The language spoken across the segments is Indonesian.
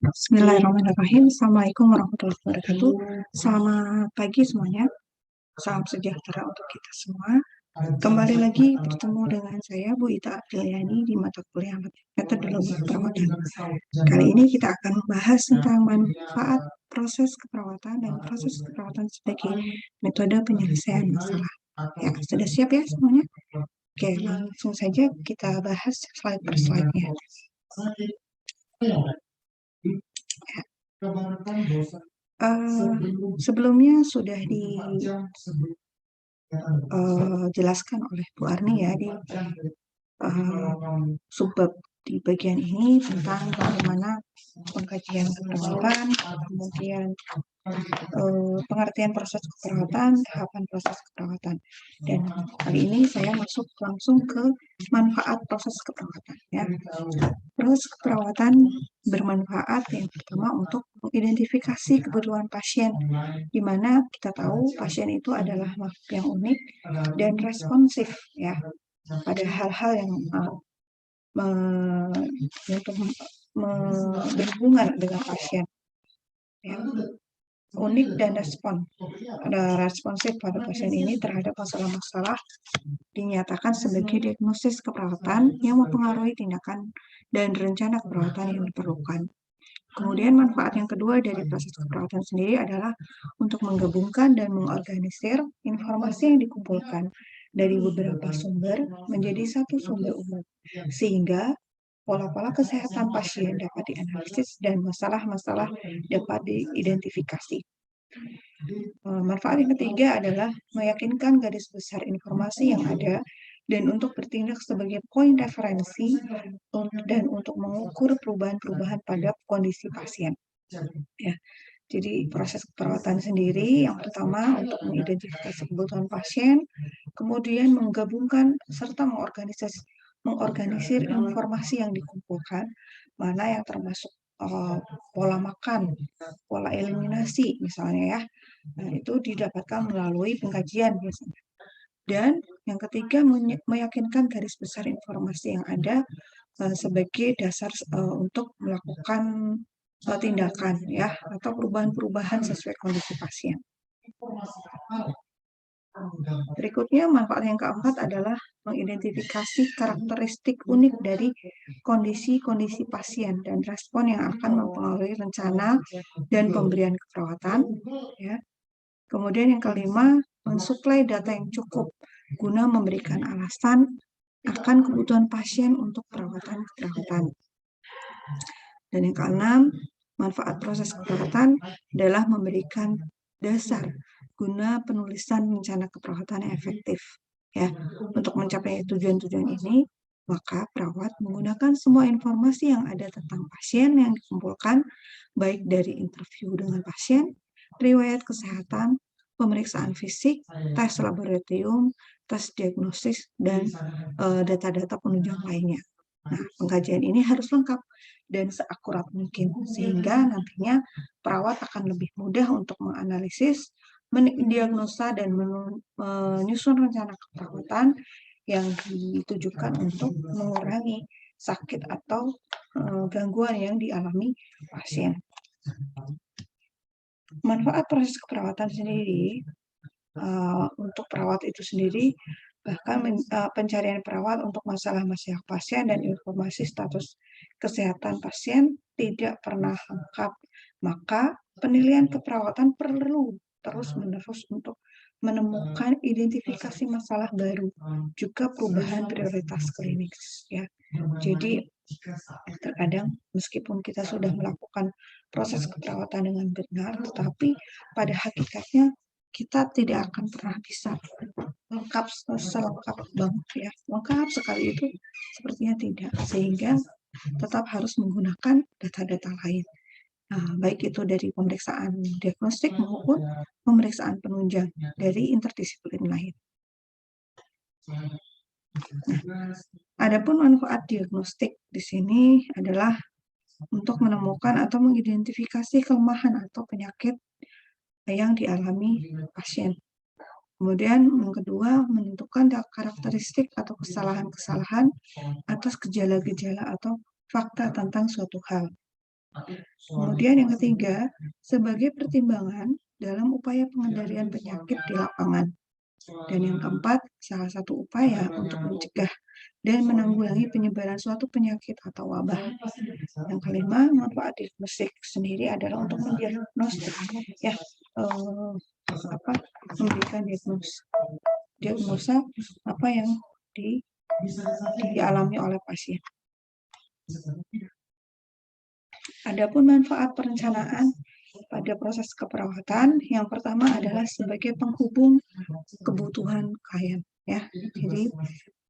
Bismillahirrahmanirrahim. Assalamualaikum warahmatullahi wabarakatuh. Selamat pagi semuanya. Salam sejahtera untuk kita semua. Kembali lagi bertemu dengan saya, Bu Ita Apriliani, di mata kuliah Metodologi Keperawatan. Kali ini kita akan membahas tentang manfaat proses keperawatan dan proses keperawatan sebagai metode penyelesaian masalah. Ya, sudah siap ya semuanya? Oke, langsung saja kita bahas slide per slide-nya. Sebelumnya sudah dijelaskan oleh Bu Arni ya di subbab di bagian ini tentang bagaimana pengkajian keperawatan, kemudian pengertian proses keperawatan, tahapan proses keperawatan. Dan kali ini saya masuk langsung ke manfaat proses keperawatan. Ya. Proses keperawatan bermanfaat yang pertama untuk mengidentifikasi kebutuhan pasien, di mana kita tahu pasien itu adalah makhluk yang unik dan responsif ya pada hal-hal yang berhubungan dengan pasien. Ya. Unik dan responsif pada pasien ini terhadap masalah-masalah dinyatakan sebagai diagnosis keperawatan yang mempengaruhi tindakan dan rencana keperawatan yang diperlukan. Kemudian manfaat yang kedua dari proses keperawatan sendiri adalah untuk menggabungkan dan mengorganisir informasi yang dikumpulkan dari beberapa sumber menjadi satu sumber umum, sehingga pola-pola kesehatan pasien dapat dianalisis dan masalah-masalah dapat diidentifikasi. Manfaat yang ketiga adalah meyakinkan garis besar informasi yang ada dan untuk bertindak sebagai poin referensi dan untuk mengukur perubahan-perubahan pada kondisi pasien. Ya, jadi proses keperawatan sendiri yang pertama untuk mengidentifikasi kebutuhan pasien, kemudian menggabungkan serta mengorganisir informasi yang dikumpulkan, mana yang termasuk pola makan, pola eliminasi misalnya ya. Nah, itu didapatkan melalui pengkajian biasanya. Dan yang ketiga, meyakinkan garis besar informasi yang ada sebagai dasar untuk melakukan tindakan ya atau perubahan-perubahan sesuai kondisi pasien. Berikutnya, manfaat yang keempat adalah mengidentifikasi karakteristik unik dari kondisi-kondisi pasien dan respon yang akan mempengaruhi rencana dan pemberian keperawatan. Ya. Kemudian yang kelima, mensuplai data yang cukup guna memberikan alasan akan kebutuhan pasien untuk perawatan-keperawatan. Dan yang keenam, manfaat proses keperawatan adalah memberikan dasar guna penulisan rencana keperawatan yang efektif. Ya, untuk mencapai tujuan-tujuan ini, maka perawat menggunakan semua informasi yang ada tentang pasien yang dikumpulkan, baik dari interview dengan pasien, riwayat kesehatan, pemeriksaan fisik, tes laboratorium, tes diagnosis, dan data-data penunjang lainnya. Nah, pengkajian ini harus lengkap dan seakurat mungkin, sehingga nantinya perawat akan lebih mudah untuk menganalisis, mendiagnosa, dan menyusun rencana keperawatan yang ditujukan untuk mengurangi sakit atau gangguan yang dialami pasien. Manfaat proses keperawatan sendiri untuk perawat itu sendiri, bahkan pencarian perawat untuk masalah-masalah pasien dan informasi status kesehatan pasien tidak pernah lengkap. Maka penilaian keperawatan perlu terus-menerus untuk menemukan identifikasi masalah baru, juga perubahan prioritas klinis. Ya. Jadi terkadang meskipun kita sudah melakukan proses keperawatan dengan benar, tetapi pada hakikatnya kita tidak akan pernah bisa lengkap selengkap banget ya, lengkap sekali itu sepertinya tidak, sehingga tetap harus menggunakan data-data lain, baik itu dari pemeriksaan diagnostik maupun pemeriksaan penunjang dari interdisiplin lain. Nah, adapun manfaat diagnostik di sini adalah untuk menemukan atau mengidentifikasi kelemahan atau penyakit yang dialami pasien. Kemudian yang kedua, menentukan karakteristik atau kesalahan-kesalahan atas gejala-gejala atau fakta tentang suatu hal. Kemudian yang ketiga, sebagai pertimbangan dalam upaya pengendalian penyakit di lapangan. Dan yang keempat, salah satu upaya untuk mencegah dan menanggulangi penyebaran suatu penyakit atau wabah. Yang kelima, manfaat diagnostik sendiri adalah untuk mendiagnosis, ya, memberikan diagnosa apa yang dialami oleh pasien. Adapun manfaat perencanaan pada proses keperawatan, yang pertama adalah sebagai penghubung kebutuhan klien, ya. Jadi,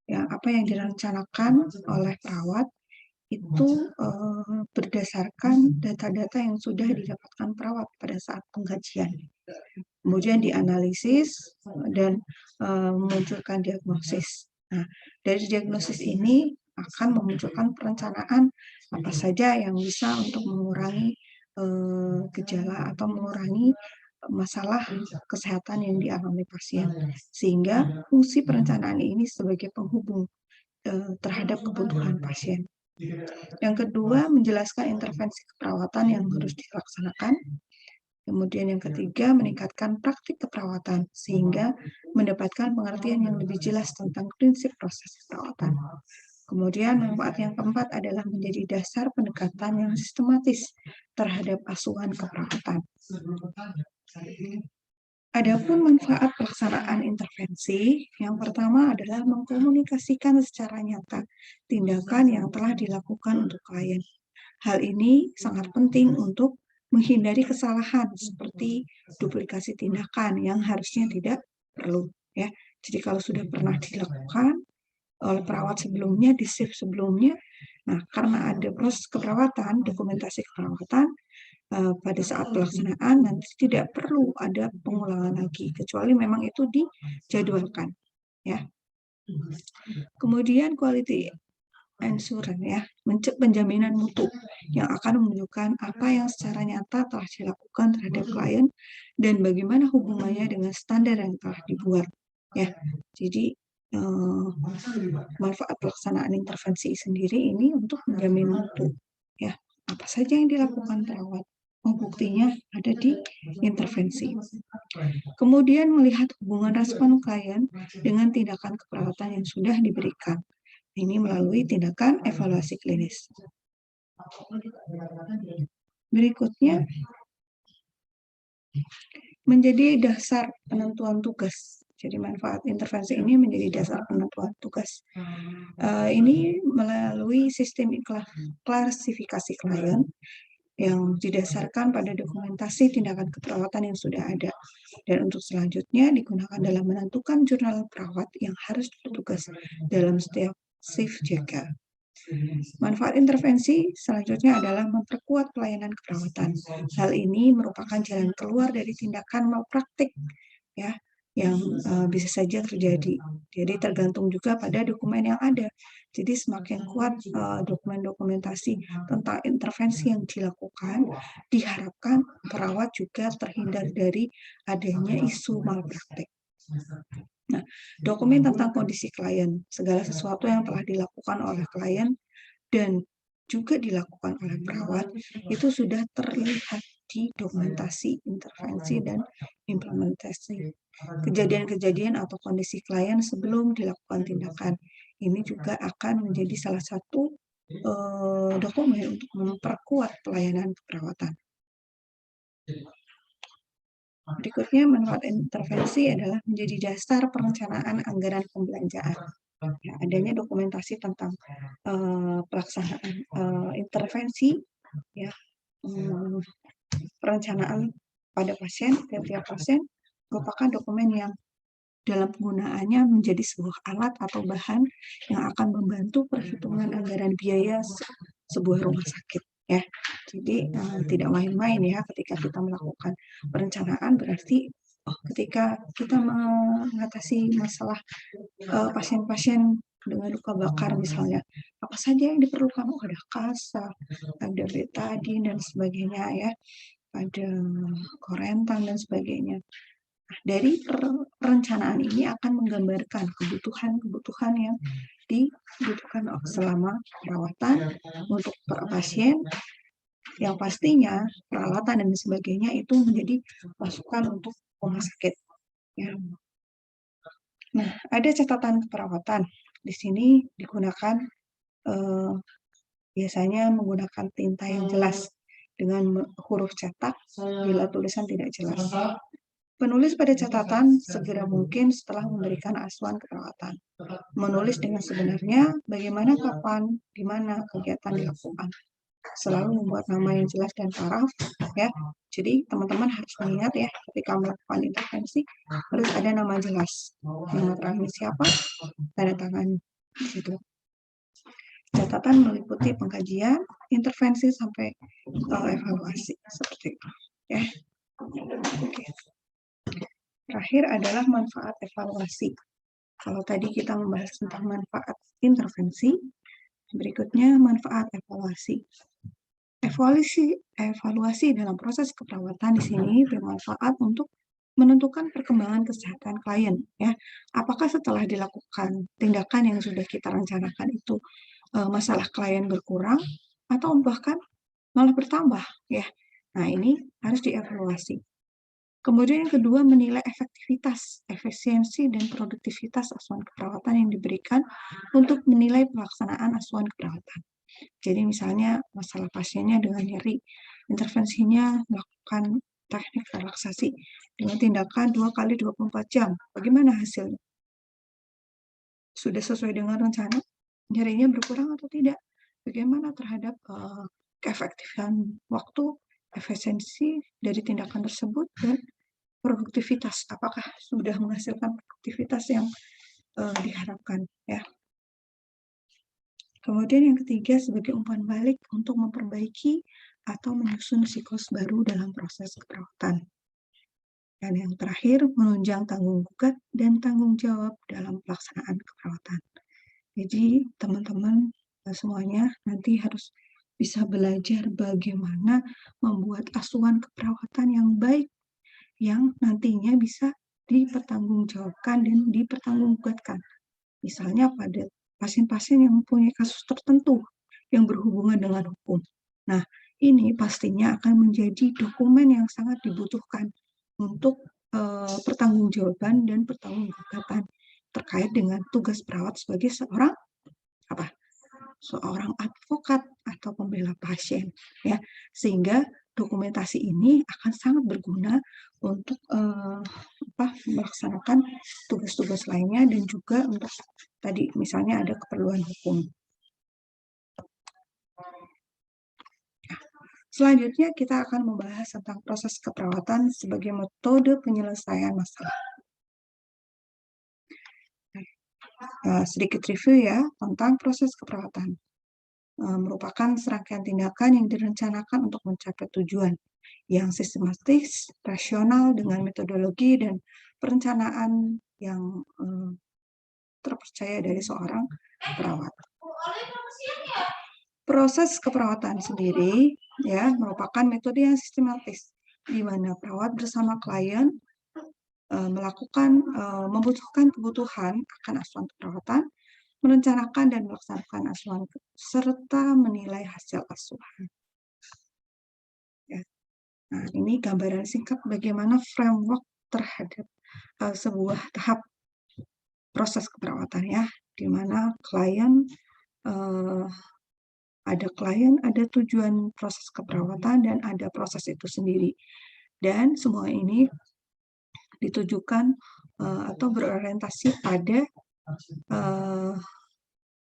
ya, apa yang direncanakan oleh perawat itu berdasarkan data-data yang sudah didapatkan perawat pada saat pengkajian. Kemudian dianalisis dan memunculkan diagnosis. Nah, dari diagnosis ini akan memunculkan perencanaan apa saja yang bisa untuk mengurangi gejala atau mengurangi masalah kesehatan yang dialami pasien. Sehingga fungsi perencanaan ini sebagai penghubung terhadap kebutuhan pasien. Yang kedua, menjelaskan intervensi keperawatan yang harus dilaksanakan. Kemudian yang ketiga, meningkatkan praktik keperawatan sehingga mendapatkan pengertian yang lebih jelas tentang prinsip proses keperawatan. Kemudian manfaat yang keempat adalah menjadi dasar pendekatan yang sistematis terhadap asuhan keperawatan. Adapun manfaat pelaksanaan intervensi, yang pertama adalah mengkomunikasikan secara nyata tindakan yang telah dilakukan untuk klien. Hal ini sangat penting untuk menghindari kesalahan seperti duplikasi tindakan yang harusnya tidak perlu, ya. Jadi kalau sudah pernah dilakukan oleh perawat sebelumnya, di shift sebelumnya, nah karena ada proses keperawatan, dokumentasi keperawatan, pada saat pelaksanaan nanti tidak perlu ada pengulangan lagi, kecuali memang itu dijadwalkan, ya. Kemudian quality insurance, ya, penjaminan mutu yang akan menunjukkan apa yang secara nyata telah dilakukan terhadap klien dan bagaimana hubungannya dengan standar yang telah dibuat, ya. Jadi manfaat pelaksanaan intervensi sendiri ini untuk menjamin mutu, ya. Apa saja yang dilakukan perawat, buktinya ada di intervensi. Kemudian melihat hubungan respon klien dengan tindakan keperawatan yang sudah diberikan. Ini melalui tindakan evaluasi klinis. Berikutnya, menjadi dasar penentuan tugas. Jadi manfaat intervensi ini menjadi dasar penentuan tugas. Ini melalui sistem klasifikasi klien yang didasarkan pada dokumentasi tindakan keperawatan yang sudah ada. Dan untuk selanjutnya digunakan dalam menentukan jurnal perawat yang harus bertugas dalam setiap shift jaga. Manfaat intervensi selanjutnya adalah memperkuat pelayanan keperawatan. Hal ini merupakan jalan keluar dari tindakan malpraktik, ya, yang bisa saja terjadi. Jadi tergantung juga pada dokumen yang ada. Jadi semakin kuat dokumen-dokumentasi tentang intervensi yang dilakukan, diharapkan perawat juga terhindar dari adanya isu malpraktik. Nah, dokumen tentang kondisi klien, segala sesuatu yang telah dilakukan oleh klien dan juga dilakukan oleh perawat, itu sudah terlihat di dokumentasi intervensi dan implementasi. Kejadian-kejadian atau kondisi klien sebelum dilakukan tindakan, ini juga akan menjadi salah satu dokumen untuk memperkuat pelayanan keperawatan. Berikutnya, manfaat intervensi adalah menjadi dasar perencanaan anggaran pembelanjaan. Ya, adanya dokumentasi tentang pelaksanaan intervensi, ya, perencanaan pada pasien, tiap-tiap pasien merupakan dokumen yang dalam penggunaannya menjadi sebuah alat atau bahan yang akan membantu perhitungan anggaran biaya sebuah rumah sakit, ya. Jadi tidak main-main, ya, ketika kita melakukan perencanaan, berarti ketika kita mengatasi masalah pasien-pasien dengan luka bakar misalnya, apa saja yang diperlukan? Ada kasa, ada betadin dan sebagainya, ya, ada korentan dan sebagainya. Nah, dari perencanaan ini akan menggambarkan kebutuhan-kebutuhan yang dibutuhkan selama perawatan untuk pasien Yang pastinya peralatan dan sebagainya itu menjadi masukan untuk rumah sakit. Ya. Nah, ada catatan keperawatan. Di sini digunakan biasanya menggunakan tinta yang jelas dengan huruf cetak bila tulisan tidak jelas. Penulis pada catatan segera mungkin setelah memberikan asuhan keperawatan. Menulis dengan sebenarnya bagaimana, kapan, di mana kegiatan dilakukan. Selalu membuat nama yang jelas dan paraf, ya. Jadi teman-teman harus mengingat ya, ketika melakukan intervensi harus ada nama jelas. Nama terakhir siapa, tanda tangan gitu. Catatan meliputi pengkajian, intervensi sampai evaluasi seperti itu, ya. Oke. Terakhir adalah manfaat evaluasi. Kalau tadi kita membahas tentang manfaat intervensi, berikutnya manfaat evaluasi. Evaluasi dalam proses keperawatan di sini bermanfaat untuk menentukan perkembangan kesehatan klien, ya. Apakah setelah dilakukan tindakan yang sudah kita rencanakan itu masalah klien berkurang atau bahkan malah bertambah, ya. Nah, ini harus dievaluasi. Kemudian yang kedua, menilai efektivitas, efisiensi, dan produktivitas asuhan keperawatan yang diberikan untuk menilai pelaksanaan asuhan keperawatan. Jadi misalnya masalah pasiennya dengan nyeri, intervensinya melakukan teknik relaksasi dengan tindakan 2 kali 24 jam. Bagaimana hasilnya? Sudah sesuai dengan rencana? Nyerinya berkurang atau tidak? Bagaimana terhadap keefektifan waktu, efisiensi dari tindakan tersebut, dan produktivitas, apakah sudah menghasilkan produktivitas yang diharapkan, ya. Kemudian yang ketiga, sebagai umpan balik untuk memperbaiki atau menyusun siklus baru dalam proses keperawatan. Dan yang terakhir, menunjang tanggung gugat dan tanggung jawab dalam pelaksanaan keperawatan. Jadi teman-teman semuanya nanti harus bisa belajar bagaimana membuat asuhan keperawatan yang baik, yang nantinya bisa dipertanggungjawabkan dan dipertanggungjawabkan. Misalnya pada pasien-pasien yang mempunyai kasus tertentu yang berhubungan dengan hukum. Nah, ini pastinya akan menjadi dokumen yang sangat dibutuhkan untuk pertanggungjawaban dan pertanggungjawaban terkait dengan tugas perawat sebagai seorang advokat atau pembela pasien, ya. Sehingga dokumentasi ini akan sangat berguna untuk melaksanakan tugas-tugas lainnya dan juga untuk tadi misalnya ada keperluan hukum. Selanjutnya kita akan membahas tentang proses keperawatan sebagai metode penyelesaian masalah. Sedikit review ya tentang proses keperawatan. Merupakan serangkaian tindakan yang direncanakan untuk mencapai tujuan yang sistematis, rasional dengan metodologi dan perencanaan yang terpercaya dari seorang perawat. Proses keperawatan sendiri ya merupakan metode yang sistematis di mana perawat bersama klien membutuhkan kebutuhan akan asuhan keperawatan, merencanakan dan melaksanakan asuhan serta menilai hasil asuhan. Ya. Nah, ini gambaran singkat bagaimana framework terhadap sebuah tahap proses keperawatan ya, di mana ada tujuan proses keperawatan dan ada proses itu sendiri. Dan semua ini ditujukan atau berorientasi pada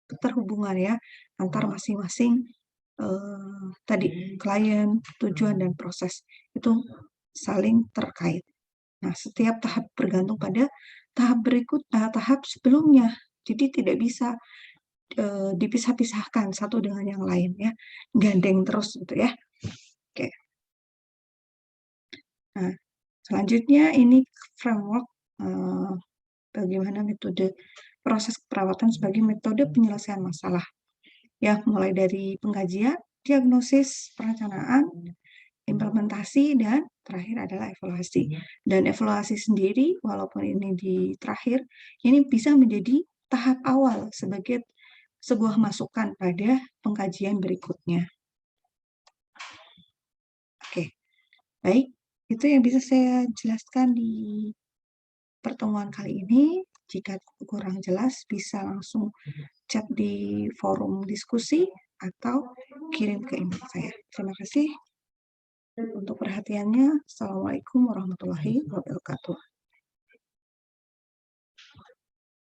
keterhubungan ya antar masing-masing tadi klien, tujuan dan proses itu saling terkait. Nah, setiap tahap bergantung pada tahap sebelumnya. Jadi tidak bisa dipisah-pisahkan satu dengan yang lain ya, gandeng terus gitu ya. Oke. Nah, selanjutnya ini framework bagaimana metode proses perawatan sebagai metode penyelesaian masalah. Ya, mulai dari pengkajian, diagnosis, perencanaan, implementasi, dan terakhir adalah evaluasi. Dan evaluasi sendiri, walaupun ini di terakhir, ini bisa menjadi tahap awal sebagai sebuah masukan pada pengkajian berikutnya. Baik, itu yang bisa saya jelaskan di pertemuan kali ini. Jika kurang jelas, bisa langsung chat di forum diskusi atau kirim ke email saya. Terima kasih untuk perhatiannya. Assalamualaikum warahmatullahi wabarakatuh.